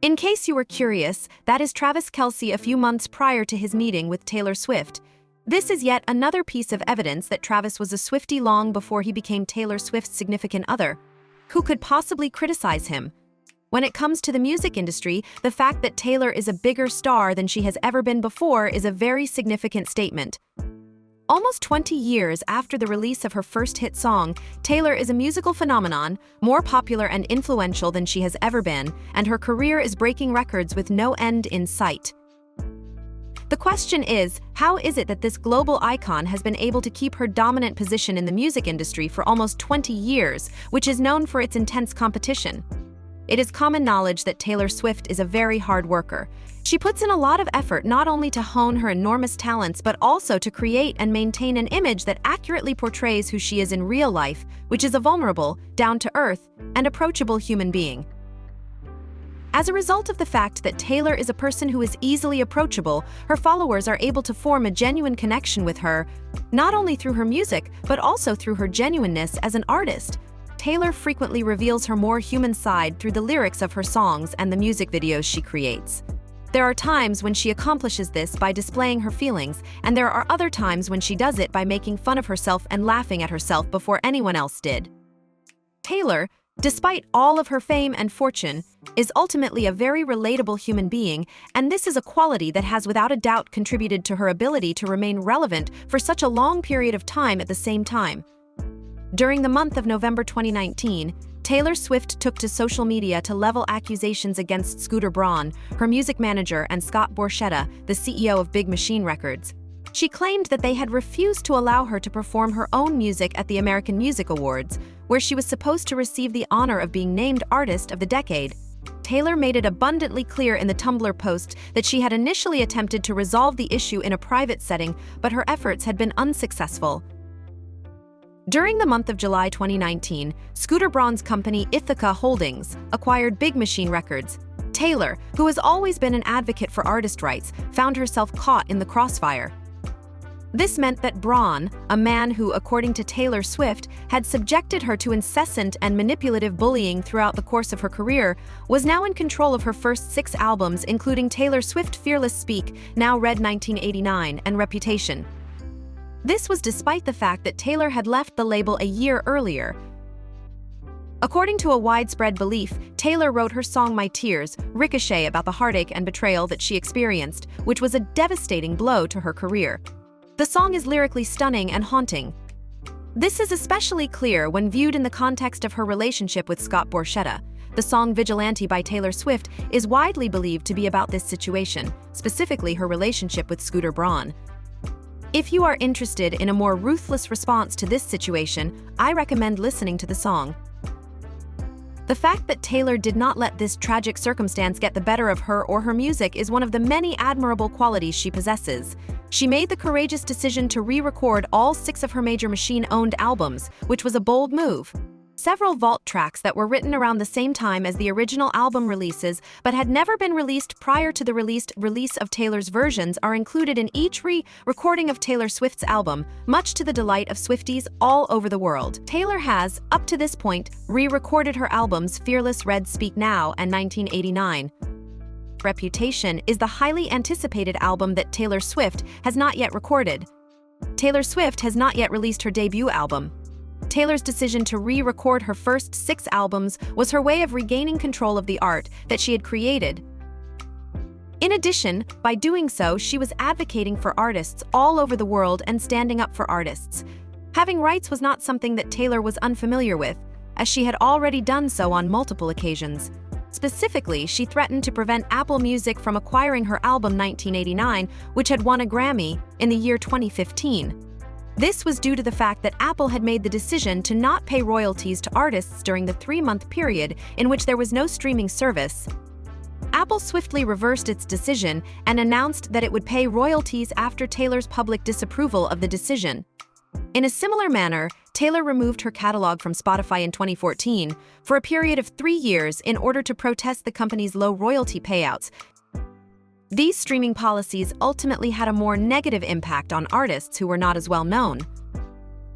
In case you were curious, that is Travis Kelce a few months prior to his meeting with Taylor Swift. This is yet another piece of evidence that Travis was a Swiftie long before he became Taylor Swift's significant other. Who could possibly criticize him? When it comes to the music industry, the fact that Taylor is a bigger star than she has ever been before is a very significant statement. Almost 20 years after the release of her first hit song, Taylor is a musical phenomenon, more popular and influential than she has ever been, and her career is breaking records with no end in sight. The question is, how is it that this global icon has been able to keep her dominant position in the music industry for almost 20 years, which is known for its intense competition? It is common knowledge that Taylor Swift is a very hard worker. She puts in a lot of effort not only to hone her enormous talents but also to create and maintain an image that accurately portrays who she is in real life, which is a vulnerable, down-to-earth, and approachable human being. As a result of the fact that Taylor is a person who is easily approachable, her followers are able to form a genuine connection with her, not only through her music but also through her genuineness as an artist. Taylor frequently reveals her more human side through the lyrics of her songs and the music videos she creates. There are times when she accomplishes this by displaying her feelings, and there are other times when she does it by making fun of herself and laughing at herself before anyone else did. Taylor, despite all of her fame and fortune, is ultimately a very relatable human being, and this is a quality that has without a doubt contributed to her ability to remain relevant for such a long period of time at the same time. During the month of November 2019, Taylor Swift took to social media to level accusations against Scooter Braun, her music manager, and Scott Borchetta, the CEO of Big Machine Records. She claimed that they had refused to allow her to perform her own music at the American Music Awards, where she was supposed to receive the honor of being named Artist of the Decade. Taylor made it abundantly clear in the Tumblr post that she had initially attempted to resolve the issue in a private setting, but her efforts had been unsuccessful. During the month of July 2019, Scooter Braun's company Ithaca Holdings acquired Big Machine Records. Taylor, who has always been an advocate for artist rights, found herself caught in the crossfire. This meant that Braun, a man who, according to Taylor Swift, had subjected her to incessant and manipulative bullying throughout the course of her career, was now in control of her first 6 albums, including Taylor Swift Fearless Speak, now Red 1989, and Reputation. This was despite the fact that Taylor had left the label a year earlier. According to a widespread belief, Taylor wrote her song My Tears, Ricochet, about the heartache and betrayal that she experienced, which was a devastating blow to her career. The song is lyrically stunning and haunting. This is especially clear when viewed in the context of her relationship with Scott Borchetta. The song Vigilante by Taylor Swift is widely believed to be about this situation, specifically her relationship with Scooter Braun. If you are interested in a more ruthless response to this situation, I recommend listening to the song. The fact that Taylor did not let this tragic circumstance get the better of her or her music is one of the many admirable qualities she possesses. She made the courageous decision to re-record all 6 of her Major Machine-owned albums, which was a bold move. Several vault tracks that were written around the same time as the original album releases but had never been released prior to the release of Taylor's versions are included in each re-recording of Taylor Swift's album, much to the delight of Swifties all over the world. Taylor has, up to this point, re-recorded her albums Fearless, Red, Speak Now, and 1989. Reputation is the highly anticipated album that Taylor Swift has not yet recorded. Taylor Swift has not yet released her debut album. Taylor's decision to re-record her first 6 albums was her way of regaining control of the art that she had created. In addition, by doing so, she was advocating for artists all over the world and standing up for artists. Having rights was not something that Taylor was unfamiliar with, as she had already done so on multiple occasions. Specifically, she threatened to prevent Apple Music from acquiring her album 1989, which had won a Grammy, in the year 2015. This was due to the fact that Apple had made the decision to not pay royalties to artists during the 3-month period in which there was no streaming service. Apple swiftly reversed its decision and announced that it would pay royalties after Taylor's public disapproval of the decision. In a similar manner, Taylor removed her catalog from Spotify in 2014 for a period of 3 years in order to protest the company's low royalty payouts. These streaming policies ultimately had a more negative impact on artists who were not as well known.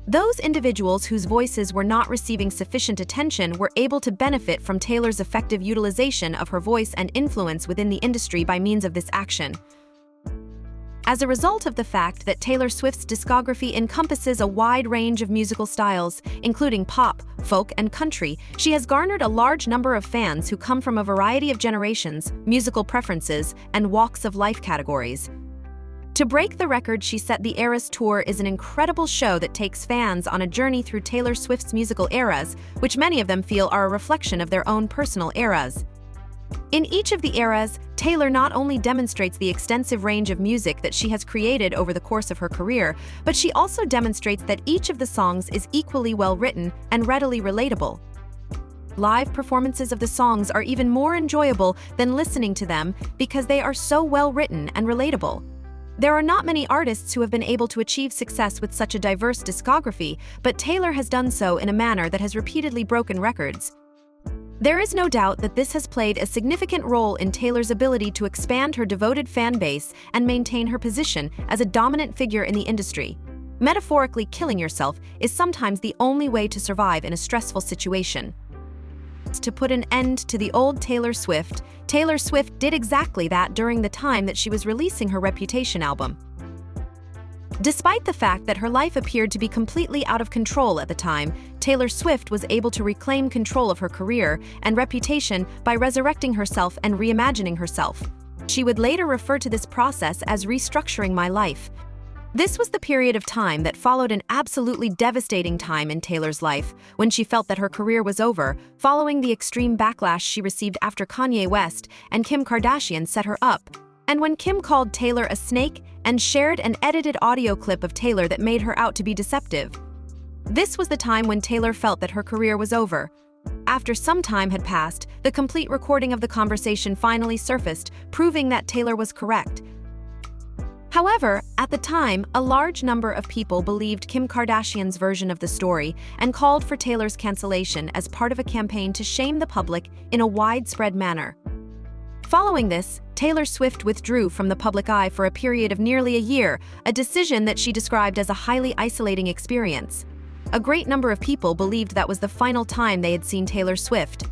Those individuals whose voices were not receiving sufficient attention were able to benefit from Taylor's effective utilization of her voice and influence within the industry by means of this action. As a result of the fact that Taylor Swift's discography encompasses a wide range of musical styles, including pop, folk, and country, she has garnered a large number of fans who come from a variety of generations, musical preferences, and walks of life categories. To break the record she set, the Eras Tour is an incredible show that takes fans on a journey through Taylor Swift's musical eras, which many of them feel are a reflection of their own personal eras. In each of the eras, Taylor not only demonstrates the extensive range of music that she has created over the course of her career, but she also demonstrates that each of the songs is equally well-written and readily relatable. Live performances of the songs are even more enjoyable than listening to them because they are so well-written and relatable. There are not many artists who have been able to achieve success with such a diverse discography, but Taylor has done so in a manner that has repeatedly broken records. There is no doubt that this has played a significant role in Taylor's ability to expand her devoted fan base and maintain her position as a dominant figure in the industry. Metaphorically, killing yourself is sometimes the only way to survive in a stressful situation. To put an end to the old Taylor Swift did exactly that during the time that she was releasing her Reputation album. Despite the fact that her life appeared to be completely out of control at the time, Taylor Swift was able to reclaim control of her career and reputation by resurrecting herself and reimagining herself. She would later refer to this process as restructuring my life. This was the period of time that followed an absolutely devastating time in Taylor's life, when she felt that her career was over, following the extreme backlash she received after Kanye West and Kim Kardashian set her up. And when Kim called Taylor a snake and shared an edited audio clip of Taylor that made her out to be deceptive. This was the time when Taylor felt that her career was over. After some time had passed, the complete recording of the conversation finally surfaced, proving that Taylor was correct. However, at the time, a large number of people believed Kim Kardashian's version of the story and called for Taylor's cancellation as part of a campaign to shame the public in a widespread manner. Following this, Taylor Swift withdrew from the public eye for a period of nearly a year, a decision that she described as a highly isolating experience. A great number of people believed that was the final time they had seen Taylor Swift.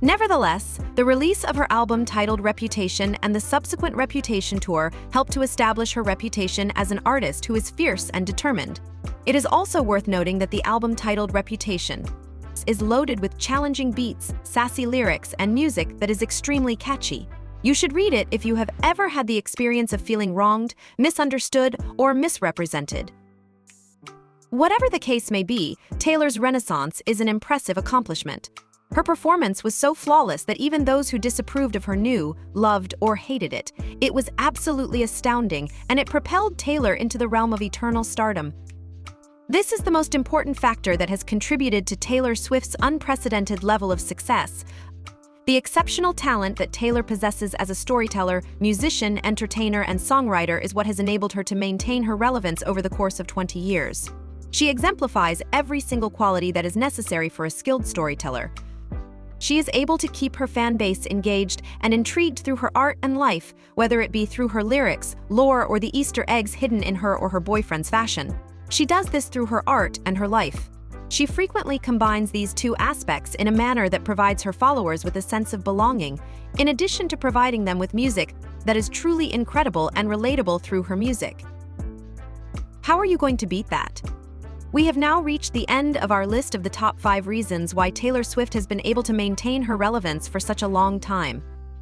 Nevertheless, the release of her album titled Reputation and the subsequent Reputation tour helped to establish her reputation as an artist who is fierce and determined. It is also worth noting that the album titled Reputation is loaded with challenging beats, sassy lyrics, and music that is extremely catchy. You should read it if you have ever had the experience of feeling wronged, misunderstood, or misrepresented. Whatever the case may be, Taylor's renaissance is an impressive accomplishment. Her performance was so flawless that even those who disapproved of her knew, loved, or hated it. It was absolutely astounding, and it propelled Taylor into the realm of eternal stardom. This is the most important factor that has contributed to Taylor Swift's unprecedented level of success. The exceptional talent that Taylor possesses as a storyteller, musician, entertainer, and songwriter is what has enabled her to maintain her relevance over the course of 20 years. She exemplifies every single quality that is necessary for a skilled storyteller. She is able to keep her fan base engaged and intrigued through her art and life, whether it be through her lyrics, lore, or the Easter eggs hidden in her or her boyfriend's fashion. She does this through her art and her life. She frequently combines these two aspects in a manner that provides her followers with a sense of belonging, in addition to providing them with music that is truly incredible and relatable through her music. How are you going to beat that? We have now reached the end of our list of the top 5 reasons why Taylor Swift has been able to maintain her relevance for such a long time.